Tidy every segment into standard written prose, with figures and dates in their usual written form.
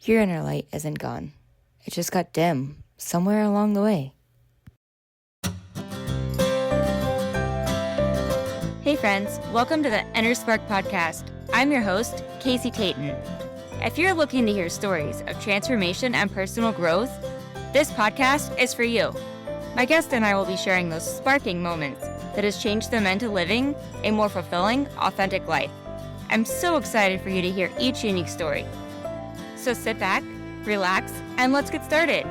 Your inner light isn't gone. It just got dim somewhere along the way. Hey friends, welcome to the Inner Spark Podcast. I'm your host, Casey Tayton. If you're looking to hear stories of transformation and personal growth, this podcast is for you. My guest and I will be sharing those sparking moments that has changed them into living a more fulfilling, authentic life. I'm so excited for you to hear each unique story. So sit back, relax, and let's get started.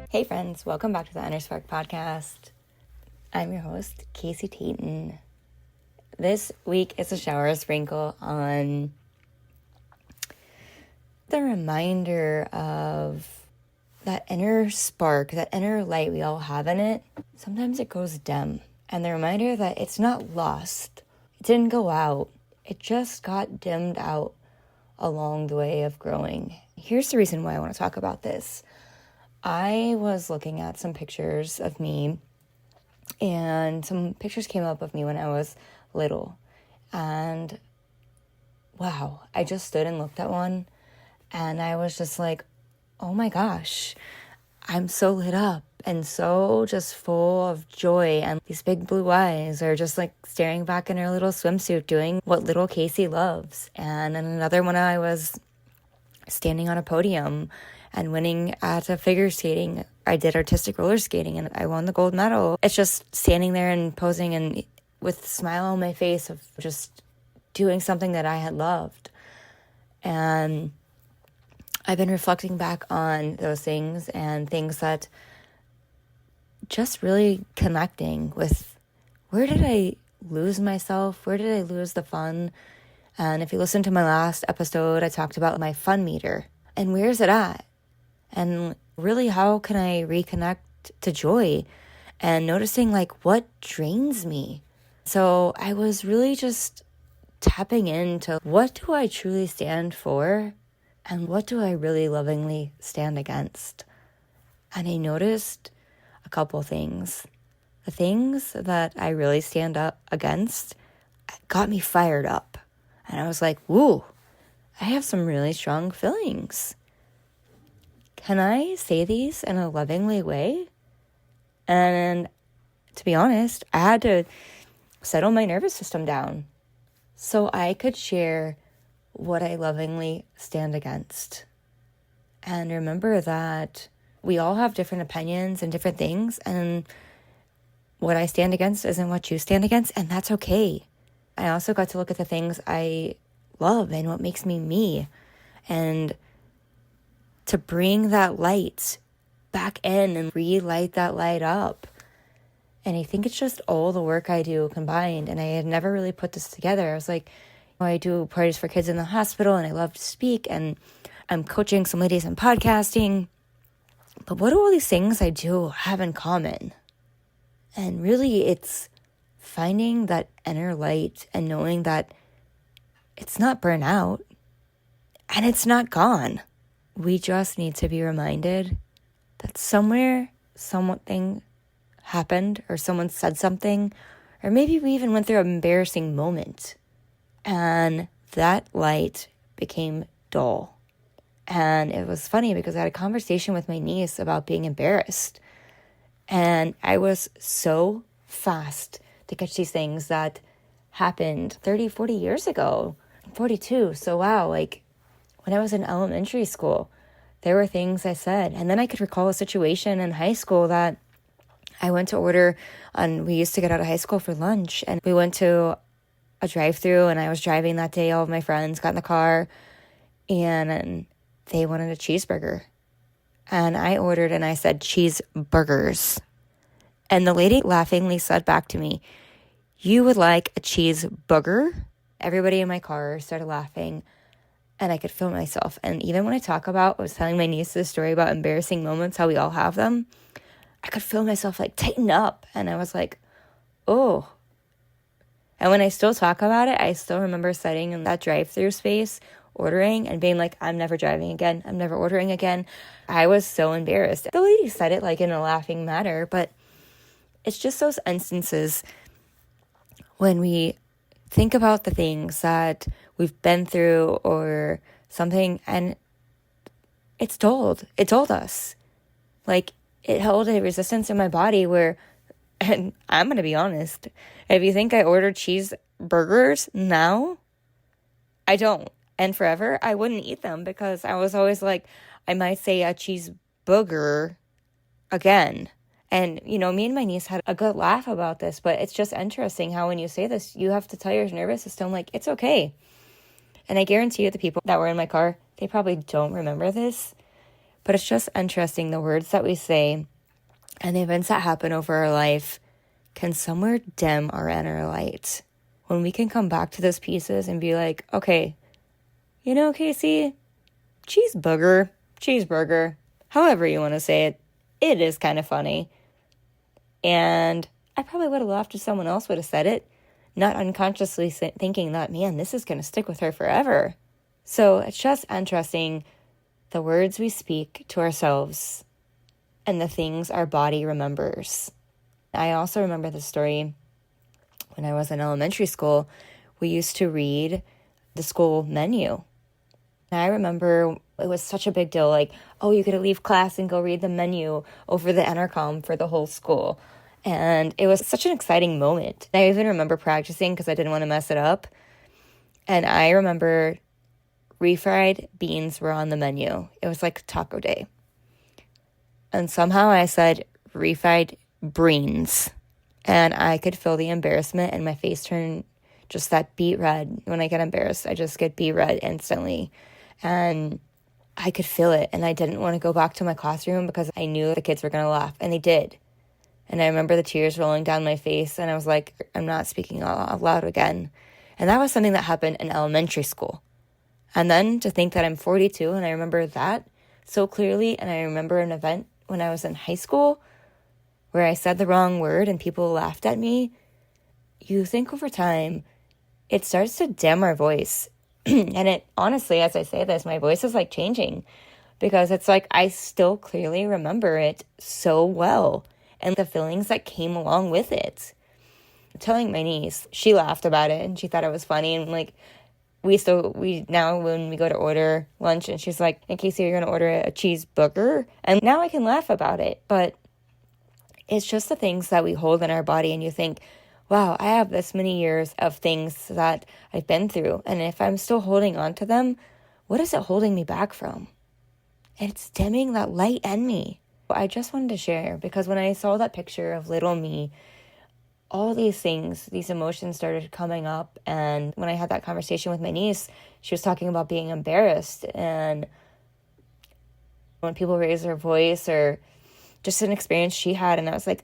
Hey friends, welcome back to the Inner Spark Podcast. I'm your host, Casey Tayton. This week is a shower sprinkle on the reminder of that inner spark, that inner light we all have in it. Sometimes it goes dim. And the reminder that it's not lost. It didn't go out. It just got dimmed out along the way of growing. Here's the reason why I want to talk about this. I was looking at some pictures of me, and some pictures came up of me when I was little. And wow, I just stood and looked at one, and I was just like, oh my gosh, I'm so lit up and so just full of joy, and these big blue eyes are just like staring back in her little swimsuit doing what little Casey loves. And in another one, I was standing on a podium and winning at a figure skating. I did artistic roller skating and I won the gold medal. It's just standing there and posing and with a smile on my face of just doing something that I had loved. And I've been reflecting back on those things and things that just really connecting with where did I lose myself? Where did I lose the fun? And if you listen to my last episode, I talked about my fun meter and where's it at? And really, how can I reconnect to joy and noticing like what drains me? So I was really just tapping into what do I truly stand for? And what do I really lovingly stand against? And I noticed a couple things. The things that I really stand up against got me fired up. And I was like, woo, I have some really strong feelings. Can I say these in a lovingly way? And to be honest, I had to settle my nervous system down so I could share what I lovingly stand against. And remember that we all have different opinions and different things, and what I stand against isn't what you stand against, and that's okay. I also got to look at the things I love and what makes me me, and to bring that light back in and relight that light up. And I think it's just all the work I do combined, and I had never really put this together. I was like, I do parties for kids in the hospital, and I love to speak, and I'm coaching some ladies in podcasting. But what do all these things I do have in common? And really, it's finding that inner light and knowing that it's not burnt out and it's not gone. We just need to be reminded that somewhere something happened, or someone said something, or maybe we even went through an embarrassing moment, and that light became dull. And it was funny because I had a conversation with my niece about being embarrassed. And I was so fast to catch these things that happened 30, 40 years ago. I'm 42. So wow, like when I was in elementary school, there were things I said. And then I could recall a situation in high school that I went to order on, we used to get out of high school for lunch. And we went to a drive-thru, and I was driving that day. All of my friends got in the car and they wanted a cheeseburger. And I ordered and I said, cheeseburgers. And the lady laughingly said back to me, you would like a cheeseburger? Everybody in my car started laughing, and I could feel myself. And even when I was telling my niece this story about embarrassing moments, how we all have them, I could feel myself like tighten up. And I was like, oh. And when I still talk about it, I still remember sitting in that drive-thru space ordering and being like, I'm never driving again. I'm never ordering again. I was so embarrassed. The lady said it like in a laughing manner, but it's just those instances when we think about the things that we've been through or something, and it told us. Like, it held a resistance in my body where, and I'm going to be honest, if you think I ordered cheeseburgers now, I don't. And forever, I wouldn't eat them because I was always like, I might say a cheeseburger again. And, me and my niece had a good laugh about this, but it's just interesting how when you say this, you have to tell your nervous system, like, it's okay. And I guarantee you the people that were in my car, they probably don't remember this. But it's just interesting, the words that we say and the events that happen over our life can somewhere dim our inner light. When we can come back to those pieces and be like, okay, Casey, cheeseburger, however you want to say it, it is kind of funny. And I probably would have laughed if someone else would have said it, not unconsciously thinking that, man, this is going to stick with her forever. So it's just interesting, the words we speak to ourselves and the things our body remembers. I also remember the story when I was in elementary school. We used to read the school menu. And I remember it was such a big deal, like, oh, you could leave class and go read the menu over the intercom for the whole school. And it was such an exciting moment. I even remember practicing because I didn't want to mess it up. And I remember refried beans were on the menu. It was like taco day. And somehow I said refried beans. And I could feel the embarrassment and my face turned just that beet red. When I get embarrassed, I just get beet red instantly. And I could feel it. And I didn't want to go back to my classroom because I knew the kids were going to laugh. And they did. And I remember the tears rolling down my face. And I was like, I'm not speaking out loud again. And that was something that happened in elementary school. And then to think that I'm 42 and I remember that so clearly. And I remember an event when I was in high school where I said the wrong word and people laughed at me. You think over time, it starts to dim our voice. And it, honestly, as I say this, my voice is like changing because it's like I still clearly remember it so well and the feelings that came along with it. Telling my niece, she laughed about it and she thought it was funny. And like, we now when we go to order lunch and she's like, in case you're going to order a cheeseburger. And now I can laugh about it. But it's just the things that we hold in our body and you think, wow, I have this many years of things that I've been through. And if I'm still holding on to them, what is it holding me back from? It's dimming that light in me. I just wanted to share because when I saw that picture of little me, all these things, these emotions started coming up. And when I had that conversation with my niece, she was talking about being embarrassed. And when people raise their voice or just an experience she had. And I was like,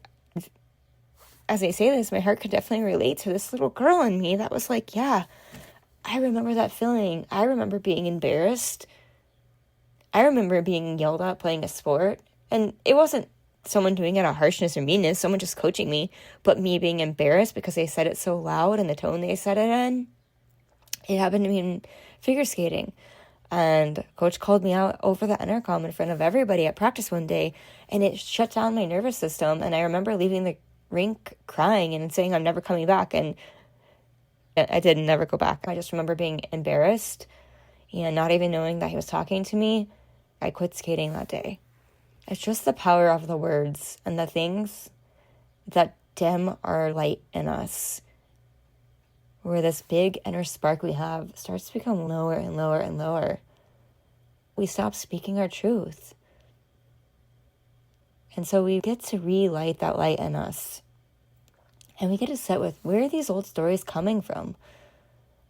as I say this, my heart could definitely relate to this little girl in me that was like, yeah, I remember that feeling. I remember being embarrassed. I remember being yelled at playing a sport. And it wasn't someone doing it out of harshness or meanness, someone just coaching me, but me being embarrassed because they said it so loud and the tone they said it in. It happened to me in figure skating. And coach called me out over the intercom in front of everybody at practice one day, and it shut down my nervous system. And I remember leaving the rink crying and saying I'm never coming back. And I did never go back. I just remember being embarrassed and not even knowing that he was talking to me. I quit skating that day. It's just the power of the words and the things that dim our light in us, where this big inner spark we have starts to become lower and lower and lower. We stop speaking our truth. And so we get to relight that light in us. And we get to sit with, where are these old stories coming from?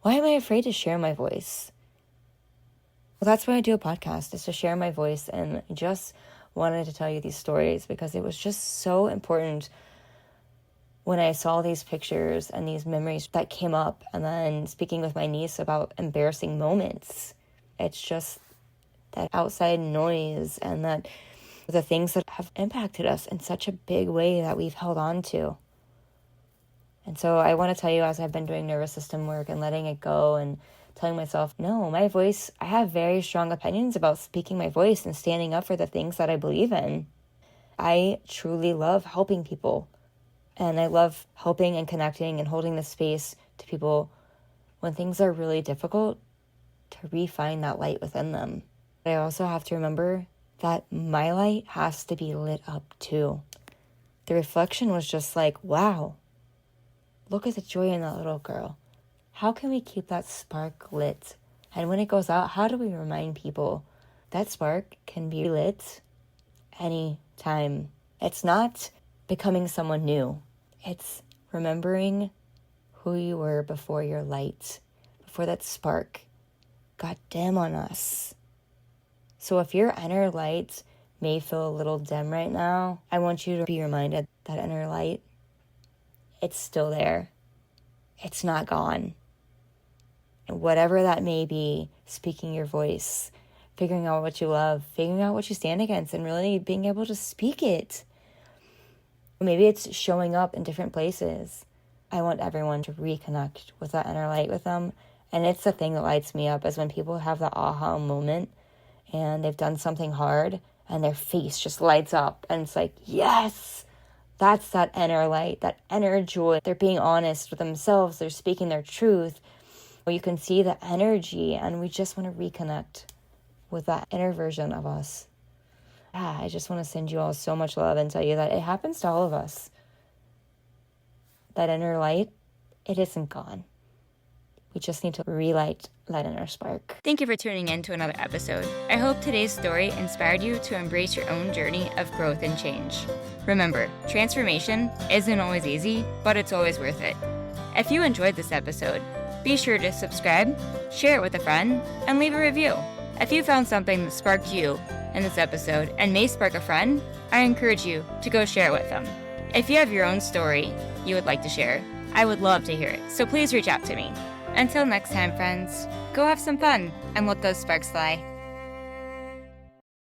Why am I afraid to share my voice? Well, that's why I do a podcast, is to share my voice. And I just wanted to tell you these stories because it was just so important when I saw these pictures and these memories that came up. And then speaking with my niece about embarrassing moments. It's just that outside noise and that the things that have impacted us in such a big way that we've held on to. And so I want to tell you, as I've been doing nervous system work and letting it go and telling myself, no, my voice, I have very strong opinions about speaking my voice and standing up for the things that I believe in. I truly love helping people. And I love helping and connecting and holding the space to people when things are really difficult, to refine that light within them. But I also have to remember that my light has to be lit up too. The reflection was just like, wow, look at the joy in that little girl. How can we keep that spark lit? And when it goes out, how do we remind people that spark can be lit anytime? It's not becoming someone new. It's remembering who you were before your light, before that spark got dim on us. So if your inner light may feel a little dim right now, I want you to be reminded that inner light, it's still there. It's not gone. And whatever that may be, speaking your voice, figuring out what you love, figuring out what you stand against, and really being able to speak it. Maybe it's showing up in different places. I want everyone to reconnect with that inner light with them. And it's the thing that lights me up, is when people have that aha moment and they've done something hard and their face just lights up. And it's like, yes, that's that inner light, that inner joy. They're being honest with themselves. They're speaking their truth. You can see the energy, and we just want to reconnect with that inner version of us. Yeah, I just want to send you all so much love and tell you that it happens to all of us. That inner light, it isn't gone. We just need to relight that inner spark. Thank you for tuning in to another episode. I hope today's story inspired you to embrace your own journey of growth and change. Remember, transformation isn't always easy, but it's always worth it. If you enjoyed this episode, be sure to subscribe, share it with a friend, and leave a review. If you found something that sparked you in this episode and may spark a friend, I encourage you to go share it with them. If you have your own story you would like to share, I would love to hear it, so please reach out to me. Until next time, friends, go have some fun and let those sparks fly.